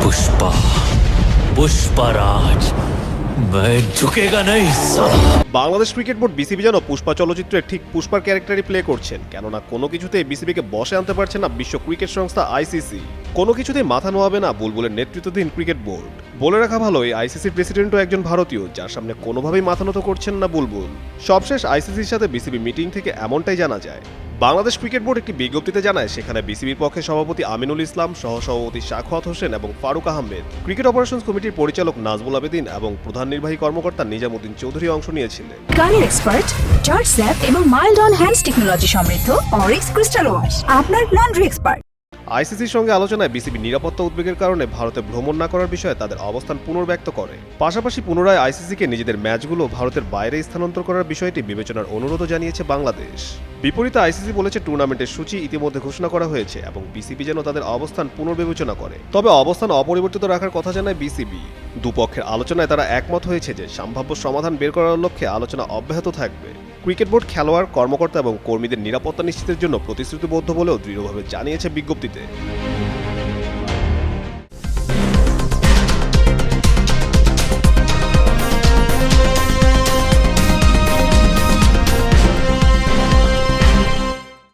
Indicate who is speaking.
Speaker 1: पुष्पा पुष्पराज मैं झुकेगा नहीं साला।
Speaker 2: বাংলাদেশ ক্রিকেট বোর্ড বিসিবি যেন পুষ্পা চলচ্চিত্রে ঠিক পুষ্পার ক্যারেক্টারই প্লে করছেন, কেননা কোনো কিছুতেই বিসিবিকে বসে আনতে পারছে না বিশ্ব ক্রিকেট সংস্থা আইসিসি। কোনো কিছুতেই মাথা নোয়াবে না বুলবুলের নেতৃত্বাধীন ক্রিকেট বোর্ড। বলে রাখা ভালো, এই আইসিসির প্রেসিডেন্টও একজন ভারতীয়, যার সামনে কোনোভাবেই মাথা নত করছেন না বুলবুল। সবশেষ আইসিসির সাথে বিসিবি মিটিং থেকে এমনটাই জানা যায়। বাংলাদেশ ক্রিকেট বোর্ড একটি বিজ্ঞপ্তিতে জানায়, সেখানে বিসিবির পক্ষে সভাপতি আমিনুল ইসলাম, সহসভাপতি সাখাওয়াত হোসেন এবং ফারুক আহমেদ, ক্রিকেট অপারেশনস কমিটির পরিচালক নাজমুল আবেদিন এবং প্রধান নির্বাহী কর্মকর্তা নিজামুদ্দিন চৌধুরী অংশ নিয়েছিলেন।
Speaker 3: গানের এক্সপার্ট জর্জ স্যাপ এবং মাইল্ড অন হ্যান্ডস টেকনোলজি সমৃদ্ধ অরিক্স ক্রিস্টাল ওয়াশ আপনার লন্ড্রি এক্সপার্ট।
Speaker 2: আইসিসির সঙ্গে আলোচনায় বিসিবি নিরাপত্তা উদ্বেগের কারণে ভারতে ভ্রমণ না করার বিষয়ে তাদের অবস্থান পুনর্ব্যক্ত করে। পাশাপাশি পুনরায় আইসিসিকে নিজেদের ম্যাচগুলো ভারতের বাইরে স্থানান্তর করার বিষয়টি বিবেচনার অনুরোধও জানিয়েছে বাংলাদেশ। বিপরীতে আইসিসি বলেছে, টুর্নামেন্টের সূচি ইতিমধ্যে ঘোষণা করা হয়েছে এবং বিসিবি যেন তাদের অবস্থান পুনর্বিবেচনা করে। তবে অবস্থান অপরিবর্তিত রাখার কথা জানায় বিসিবি। দুপক্ষের আলোচনায় তারা একমত হয়েছে যে সম্ভাব্য সমাধান বের করার লক্ষ্যে আলোচনা অব্যাহত থাকবে। ক্রিকেট বোর্ড খেলোয়াড়, কর্মকর্তা এবং কর্মীদের নিরাপত্তা নিশ্চিতের জন্য প্রতিশ্রুতিবদ্ধ বলেও দৃঢ়ভাবে জানিয়েছে বিজ্ঞপ্তিতে।